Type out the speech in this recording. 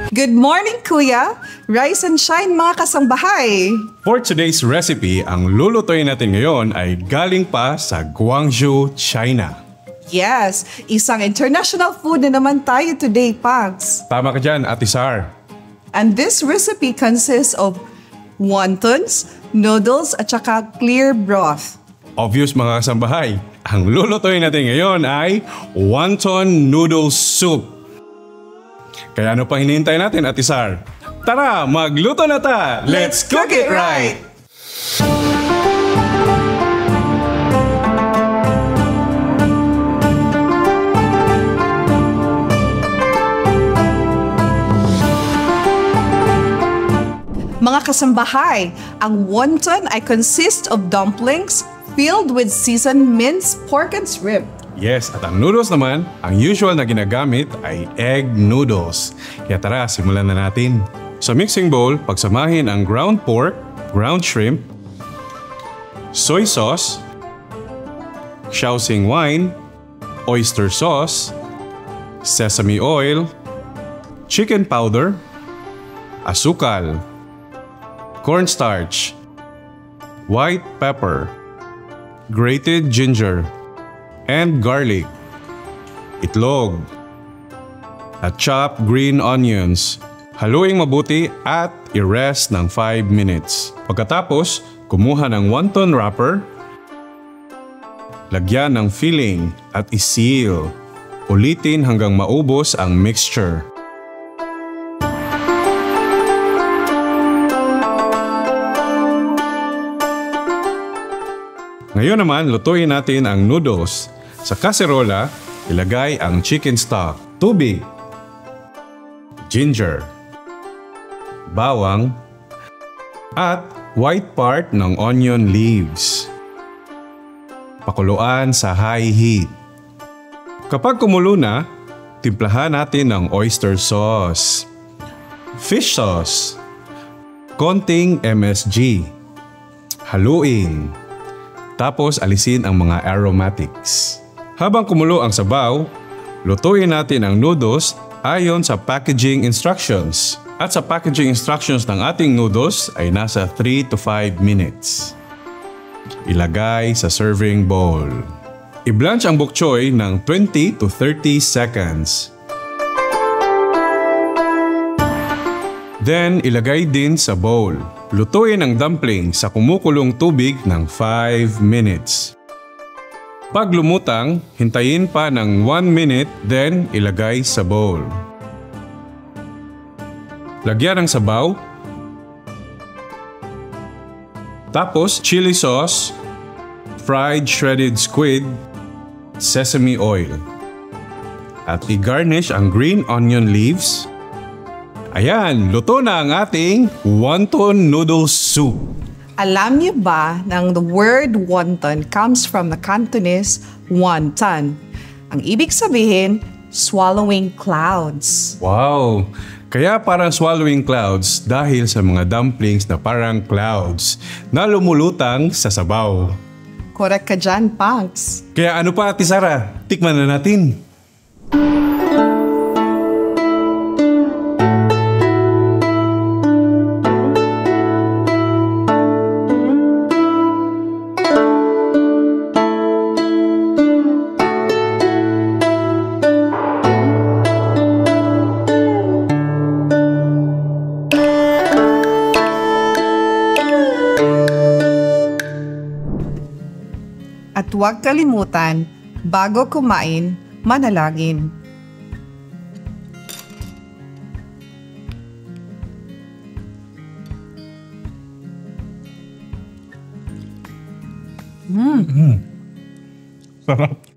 Good morning, Kuya! Rise and shine mga kasambahay! For today's recipe, ang lulutuin natin ngayon ay galing pa sa Guangzhou, China. Yes, isang international food na naman tayo today, Pags. Tama ka dyan, Ate Sar. And this recipe consists of wontons, noodles, at saka clear broth. Obvious mga kasambahay, ang lulutuin natin ngayon ay wonton noodle soup. Kaya ano pang hinihintay natin, Ate Sar? Tara, magluto na ta! Let's cook it right! Mga kasambahay, ang wonton ay consist of dumplings filled with seasoned minced pork and shrimp. Yes, at ang noodles naman, ang usual na ginagamit ay egg noodles. Kaya tara, simulan na natin. Sa mixing bowl, pagsamahin ang ground pork, ground shrimp, soy sauce, Shaoxing wine, oyster sauce, sesame oil, chicken powder, asukal, cornstarch, white pepper, grated ginger, and garlic, itlog, at chopped green onions. Haluing mabuti at i-rest ng 5 minutes. Pagkatapos, kumuha ng wonton wrapper, lagyan ng filling at i-seal. Ulitin hanggang maubos ang mixture. Ngayon naman, lutuin natin ang noodles. Sa kaserola, ilagay ang chicken stock, tubig, ginger, bawang, at white part ng onion leaves. Pakuluan sa high heat. Kapag kumulo na, timplahan natin ng oyster sauce, fish sauce, konting MSG. Haluin. Tapos alisin ang mga aromatics. Habang kumulo ang sabaw, lutuin natin ang noodles ayon sa packaging instructions. At sa packaging instructions ng ating noodles ay nasa 3 to 5 minutes. Ilagay sa serving bowl. I-blanch ang bok choy ng 20 to 30 seconds. Then, ilagay din sa bowl. Lutuin ang dumpling sa kumukulong tubig ng 5 minutes. Pag lumutang, hintayin pa ng 1 minute, then ilagay sa bowl. Lagyan ng sabaw. Tapos, chili sauce, fried shredded squid, sesame oil. At i-garnish ang green onion leaves. Ayan, luto na ang ating wonton noodle soup. Alam niyo ba na the word wonton comes from the Cantonese wonton? Ang ibig sabihin, swallowing clouds. Wow! Kaya parang swallowing clouds dahil sa mga dumplings na parang clouds na lumulutang sa sabaw. Correct ka dyan, Pags. Kaya ano pa, Ate Sara? Tikman na natin. At huwag kalimutan, bago kumain, manalangin. Sarap.